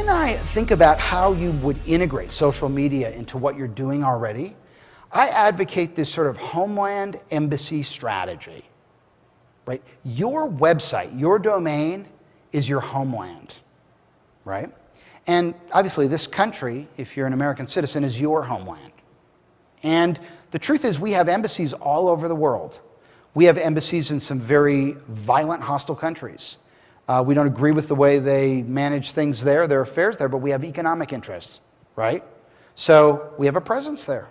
when I think about how you would integrate social media into what you're doing already, I advocate this sort of homeland embassy strategy, right? Your website, your domain is your homeland, right? And obviously this country, if you're an American citizen, is your homeland. And the truth is we have embassies all over the world. We have embassies in some very violent, hostile countries. We don't agree with the way they manage things there, their affairs there, but we have economic interests, right? So we have a presence there.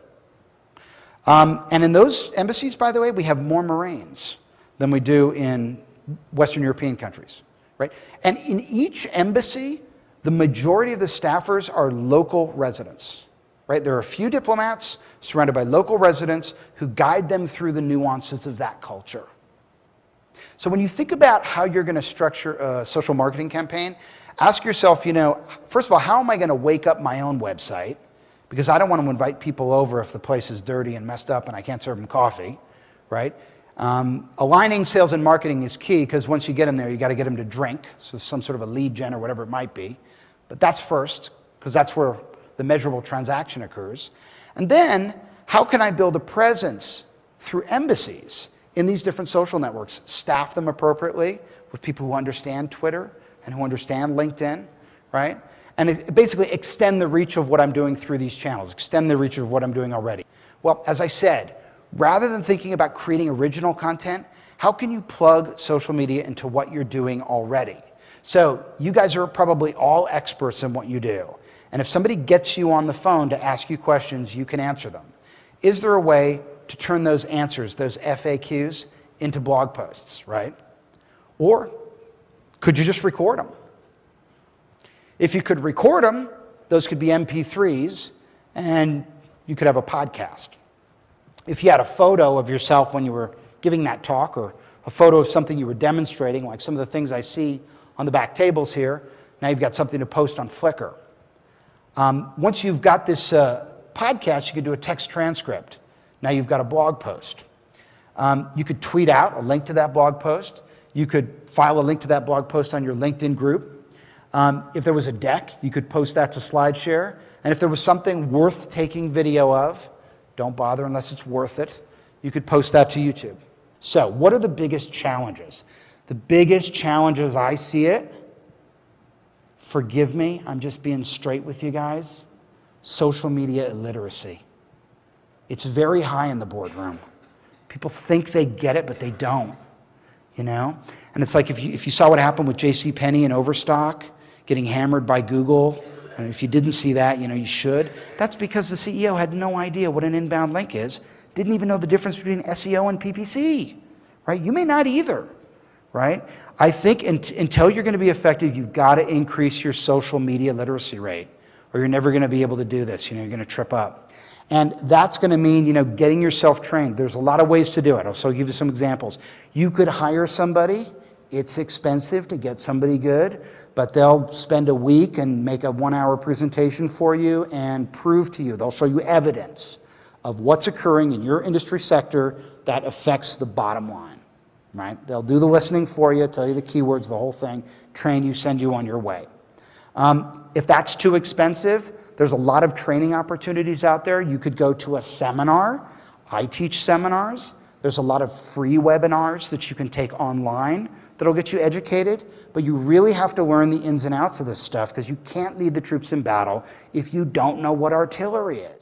And in those embassies, by the way, we have more Marines than we do in Western European countries, right? And in each embassy, the majority of the staffers are local residents, right? There are a few diplomats surrounded by local residents who guide them through the nuances of that culture. So when you think about how you're going to structure a social marketing campaign, ask yourself, first of all, how am I going to wake up my own website? Because I don't want to invite people over if the place is dirty and messed up and I can't serve them coffee, right? Aligning sales and marketing is key because once you get them there, you got to get them to drink, so some sort of a lead gen or whatever it might be. But that's first, because that's where the measurable transaction occurs. And then, how can I build a presence through embassies in these different social networks? Staff them appropriately with people who understand Twitter and who understand LinkedIn, right? And basically extend the reach of what I'm doing through these channels, extend the reach of what I'm doing already. Well, as I said, rather than thinking about creating original content, how can you plug social media into what you're doing already? So you guys are probably all experts in what you do. And if somebody gets you on the phone to ask you questions, you can answer them. Is there a way to turn those answers, those FAQs, into blog posts, right? Or could you just record them? If you could record them, those could be MP3s, and you could have a podcast. If you had a photo of yourself when you were giving that talk, or a photo of something you were demonstrating, like some of the things I see on the back tables here, now you've got something to post on Flickr. Once you've got this podcast, you could do a text transcript. Now you've got a blog post. You could tweet out a link to that blog post. You could file a link to that blog post on your LinkedIn group. If there was a deck, you could post that to SlideShare. And if there was something worth taking video of, don't bother unless it's worth it, you could post that to YouTube. So what are the biggest challenges? The biggest challenges I see it, forgive me, I'm just being straight with you guys, social media illiteracy. It's very high in the boardroom. People think they get it, but they don't, And it's like if you saw what happened with JCPenney and Overstock, getting hammered by Google, and if you didn't see that, you should. That's because the CEO had no idea what an inbound link is, didn't even know the difference between SEO and PPC, right? You may not either, right? I think until you're going to be effective, you've got to increase your social media literacy rate, or you're never going to be able to do this. You're going to trip up. And that's going to mean, getting yourself trained. There's a lot of ways to do it. So I'll give you some examples. You could hire somebody. It's expensive to get somebody good, but they'll spend a week and make a 1-hour presentation for you and prove to you. They'll show you evidence of what's occurring in your industry sector that affects the bottom line, right? They'll do the listening for you, tell you the keywords, the whole thing, train you, send you on your way. If that's too expensive, there's a lot of training opportunities out there. You could go to a seminar. I teach seminars. There's a lot of free webinars that you can take online that'll get you educated, but you really have to learn the ins and outs of this stuff because you can't lead the troops in battle if you don't know what artillery is.